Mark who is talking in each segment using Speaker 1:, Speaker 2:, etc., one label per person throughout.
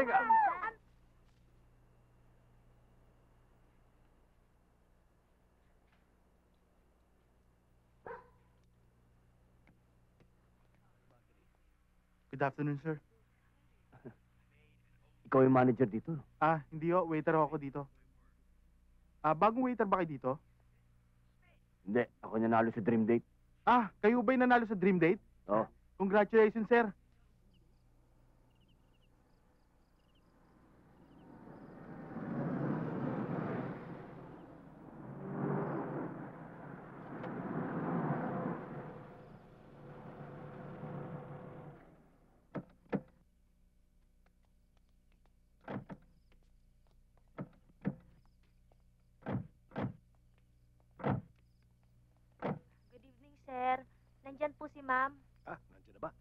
Speaker 1: Teka.
Speaker 2: Good afternoon, sir.
Speaker 1: Ikaw yung manager dito?
Speaker 2: Hindi ho. Waiter ho ako dito. Bagong waiter ba kayo dito?
Speaker 1: Hindi. Ako nanalo sa Dream Date.
Speaker 2: Kayo ba'y nanalo sa Dream Date?
Speaker 1: Oo.
Speaker 2: Congratulations, sir.
Speaker 3: Good evening, sir. Nandyan po si ma'am.
Speaker 1: Nandiyan na ba?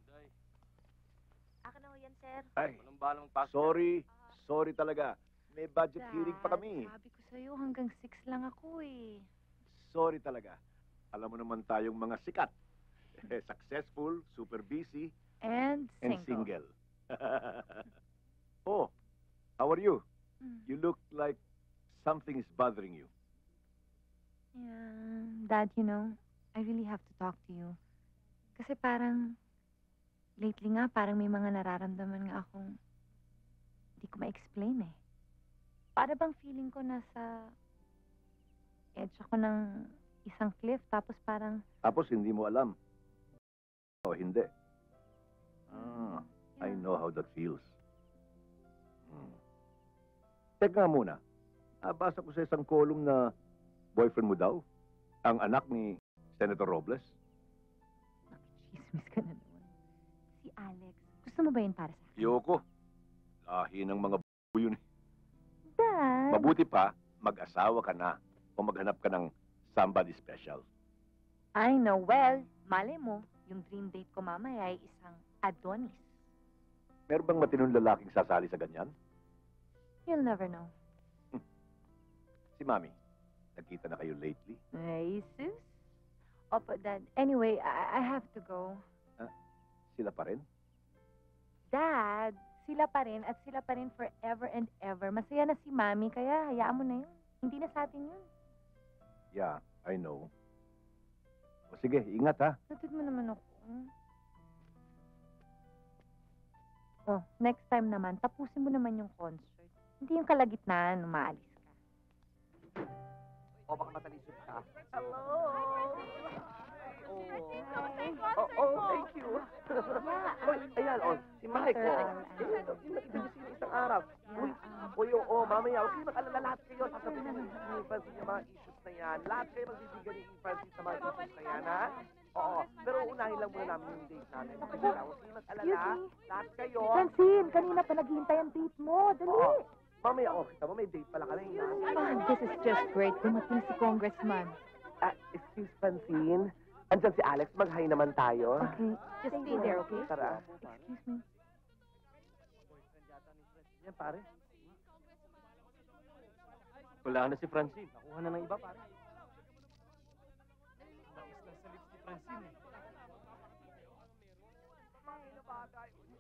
Speaker 3: Akin na ho yan, sir.
Speaker 1: Ay, sorry. Sorry talaga. May budget hearing pa kami.
Speaker 4: Sabi ko sa'yo, hanggang 6 lang ako eh.
Speaker 1: Sorry talaga. Alam mo naman tayong mga sikat. Successful, super busy,
Speaker 4: And
Speaker 1: and
Speaker 4: single.
Speaker 1: single. Oh, how are you?
Speaker 4: Mm.
Speaker 1: You look like something is bothering you.
Speaker 4: Yeah, Dad, you know, I really have to talk to you. Kasi parang, lately nga, parang may mga nararamdaman nga akong hindi ko ma-explain eh. Para bang feeling ko nasa edge ako ng isang cliff, tapos parang,
Speaker 1: Tapos hindi mo alam. O hindi. I know how that feels. Teka nga muna. Basa ko sa isang column na boyfriend mo daw, ang anak ni Senator Robles.
Speaker 4: nakichismis ka na naman. Si Alex, gusto mo ba yun para sa akin?
Speaker 1: Yoko. Lahi ng mga yun.
Speaker 4: Dad!
Speaker 1: Mabuti pa, mag-asawa ka na o maghanap ka ng somebody special.
Speaker 4: I know. Well, malay mo, yung dream date ko mamaya ay isang Adonis.
Speaker 1: Meron bang matinong lalaking sasali sa ganyan?
Speaker 4: You'll never know.
Speaker 1: Si Mami, nagkita na kayo lately?
Speaker 4: Ay, sus. Opo, Dad. Anyway, I have to go.
Speaker 1: Sila pa rin?
Speaker 4: Dad, sila pa rin at sila pa rin forever and ever. Masaya na si Mami, kaya hayaan mo na yun. Hindi na sa atin yun.
Speaker 1: Yeah, I know. O sige, ingat ha.
Speaker 4: Natid mo naman ako. Oh, next time naman, tapusin mo naman yung concert. Hindi yung kalagitnaan, umaalis ka.
Speaker 5: O, baka matalisod ka.
Speaker 3: Hello.
Speaker 5: Thank you. Oy, ayan, si Mike, isang araw. Mamaya, huwag kayo mag-alala, lahat kayo. Sasabihin namin ni Francis yung mga issues na yan. Lahat kayo magbibigyan ni Francis sa mga issues na yan, ha? Oo, pero unahin lang muna namin yung date namin. Huwag kayo mag-alala, lahat kayo.
Speaker 4: Francine, kanina pa naghihintay ang date mo. Dali.
Speaker 5: Oo. Mamaya, kita mo, may date pala kami.
Speaker 4: This is just great. Dumating si Congressman.
Speaker 5: Excuse Francine. Andyan si Alex, mag-hi naman tayo.
Speaker 4: Okay, just stay there, okay?
Speaker 5: Tara.
Speaker 4: Excuse me.
Speaker 5: Yan, pare.
Speaker 1: Wala na si Francine.
Speaker 5: Nakuha na ng iba, pare.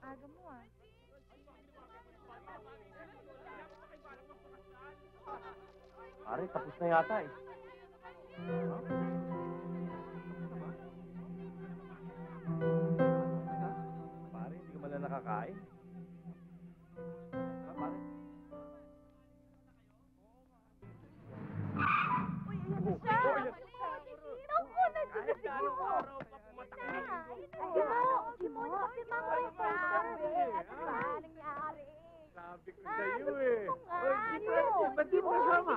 Speaker 4: Aga mo ah.
Speaker 5: Pare, tapos na yata eh.
Speaker 1: Pare, hindi ka man lang nakakain. Pare.
Speaker 5: Sabi ko sa'yo eh.
Speaker 3: Ba't di mo kasama?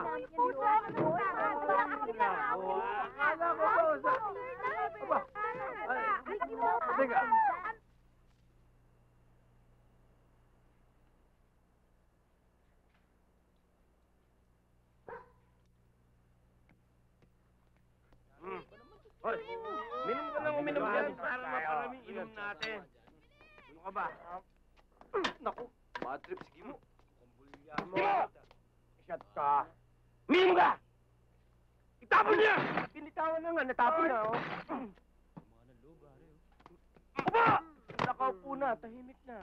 Speaker 5: Akala ko ba? Aba. Teka.
Speaker 1: Hoy, minom ka lang uminom yan para maparami inom natin. Ano ka ba? Naku, bad trip, sige mo.
Speaker 5: Shut ka.
Speaker 1: Minom ka! Itapon niya!
Speaker 5: Pinitawan na nga, natapon na oh.
Speaker 1: Aba!
Speaker 5: Nakaupo na, tahimik na.